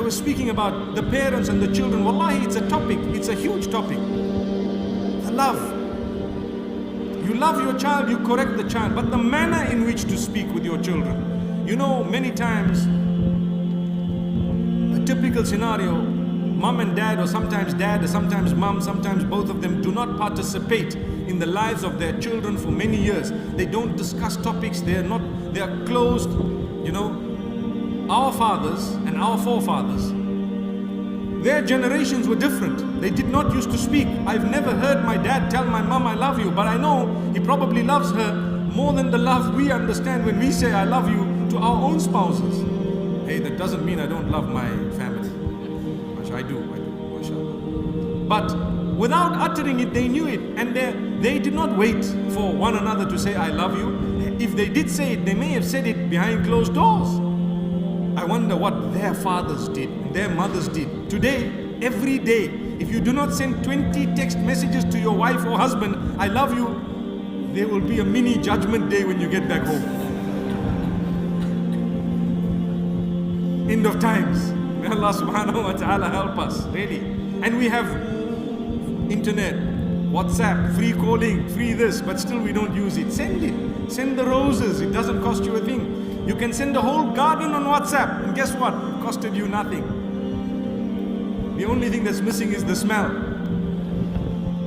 was speaking about the parents and the children. Wallahi, it's a topic, it's a huge topic. The love. You love your child, you correct the child, but the manner in which to speak with your children. You know, many times, a typical scenario, mom and dad, or sometimes mom, sometimes both of them do not participate in the lives of their children for many years. They don't discuss topics, they are closed. You know, our fathers and our forefathers, their generations were different. They did not used to speak. I've never heard my dad tell my mom, I love you, but I know he probably loves her more than the love we understand when we say I love you to our own spouses. Hey, that doesn't mean I don't love my family. I do, mashallah. But without uttering it, they knew it, and they did not wait for one another to say I love you. If they did say it, they may have said it behind closed doors. I wonder what their fathers did, their mothers did. Today, every day, if you do not send 20 text messages to your wife or husband, I love you, there will be a mini judgment day when you get back home. End of times. May Allah subhanahu wa ta'ala help us, really. And we have internet, WhatsApp, free calling, free this, but still we don't use it. Send it. Send the roses, it doesn't cost you a thing. You can send the whole garden on WhatsApp, and guess what? It costed you nothing. The only thing that's missing is the smell.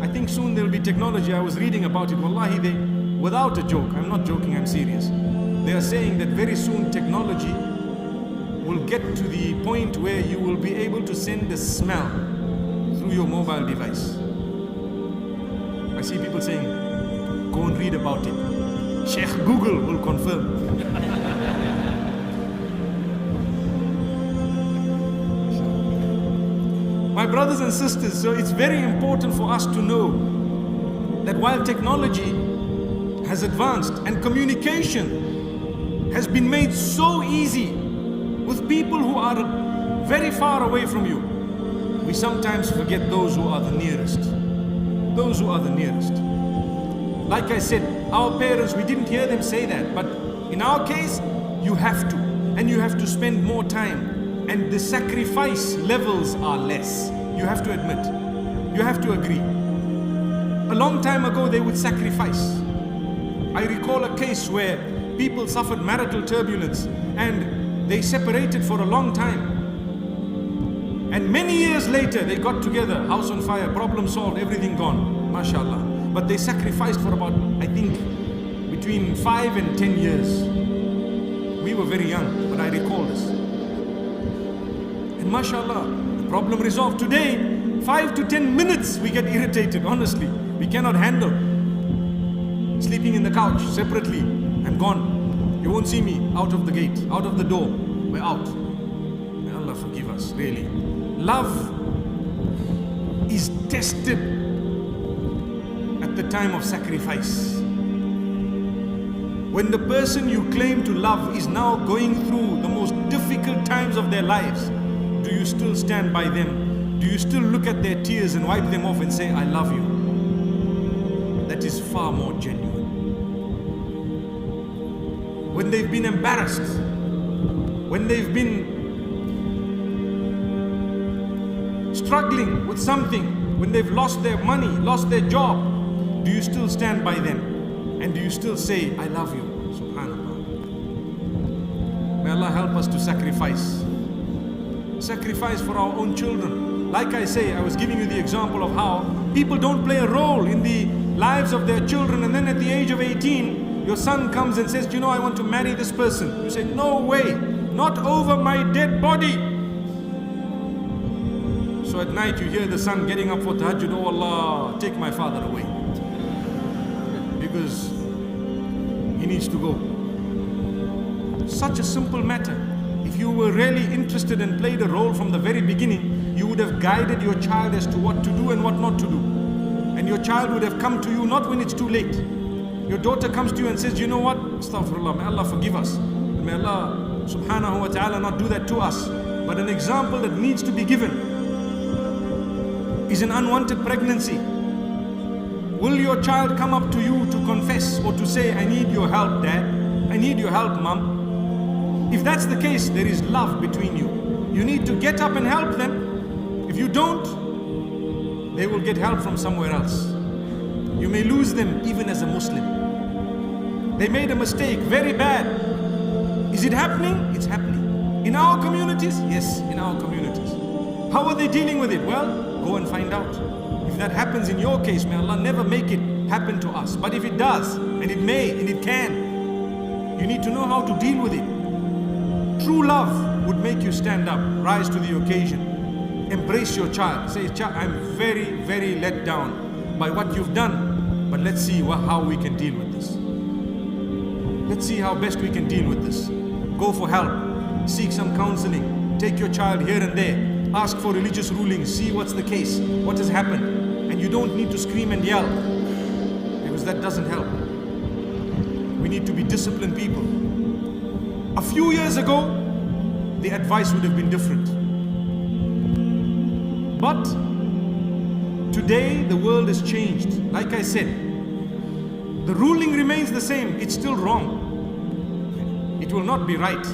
I think soon there will be technology. I was reading about it. Wallahi, without a joke, I'm not joking, I'm serious. They are saying that very soon technology will get to the point where you will be able to send the smell through your mobile device. I see people saying, go and read about it. Sheikh Google will confirm. My brothers and sisters, so it's very important for us to know that while technology has advanced and communication has been made so easy with people who are very far away from you, we sometimes forget those who are the nearest. Those who are the nearest. Like I said, our parents, we didn't hear them say that, but in our case, you have to, and you have to spend more time, and the sacrifice levels are less. You have to admit, you have to agree. A long time ago, they would sacrifice. I recall a case where people suffered marital turbulence, and they separated for a long time. And many years later, they got together, house on fire, problem solved, everything gone, mashallah. But they sacrificed for about, I think, between 5 and 10 years. We were very young, but I recall this. And mashallah, the problem resolved. Today, 5 to 10 minutes we get irritated, honestly. We cannot handle. Sleeping in the couch, separately, I'm gone. You won't see me out of the gate, out of the door, we're out. May Allah forgive us, really. Love is tested at the time of sacrifice. When the person you claim to love is now going through the most difficult times of their lives, do you still stand by them? Do you still look at their tears and wipe them off and say, I love you? That is far more genuine. When they've been embarrassed, when they've been struggling with something, when they've lost their money, lost their job, do you still stand by them? And do you still say, I love you? Subhanallah. May Allah help us to sacrifice. Sacrifice for our own children. Like I say, I was giving you the example of how people don't play a role in the lives of their children, and then at the age of 18, your son comes and says, you know, I want to marry this person. You say, no way, not over my dead body. So at night you hear the son getting up for tahajjud, oh Allah, take my father away. Because he needs to go. Such a simple matter. If you were really interested and played a role from the very beginning, you would have guided your child as to what to do and what not to do. And your child would have come to you not when it's too late. Your daughter comes to you and says, you know what? Astaghfirullah, may Allah forgive us. May Allah subhanahu wa ta'ala not do that to us. But an example that needs to be given is an unwanted pregnancy. Will your child come up to you to confess or to say, I need your help, Dad? I need your help, Mom? If that's the case, there is love between you. You need to get up and help them. If you don't, they will get help from somewhere else. You may lose them even as a Muslim. They made a mistake, very bad. Is it happening? It's happening. In our communities? Yes, in our communities. How are they dealing with it? Well, go and find out. If that happens in your case, may Allah never make it happen to us. But if it does, and it may, and it can, you need to know how to deal with it. True love would make you stand up, rise to the occasion, embrace your child. Say, child, I'm very, very let down by what you've done, but let's see how we can deal with this. Let's see how best we can deal with this. Go for help, seek some counseling, take your child here and there, ask for religious rulings, see what's the case, what has happened. And you don't need to scream and yell, because that doesn't help. We need to be disciplined people. A few years ago, the advice would have been different. But today, the world has changed. Like I said, the ruling remains the same. It's still wrong. It will not be right.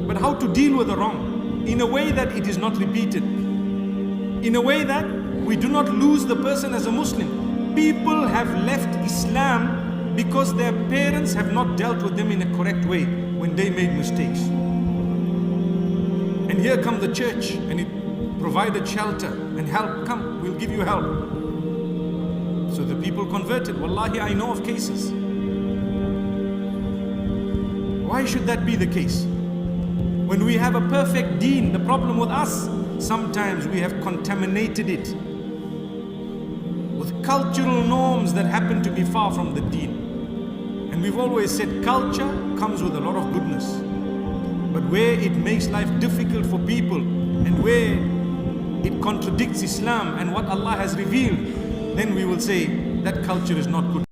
But how to deal with the wrong in a way that it is not repeated, in a way that we do not lose the person as a Muslim. People have left Islam because their parents have not dealt with them in a correct way when they made mistakes. And here come the church, and it provided shelter and help. Come, we'll give you help. So the people converted. Wallahi, I know of cases. Why should that be the case? When we have a perfect deen, the problem with us, sometimes we have contaminated it with cultural norms that happen to be far from the deen. And we've always said culture comes with a lot of goodness. But where it makes life difficult for people and where it contradicts Islam and what Allah has revealed, then we will say that culture is not good.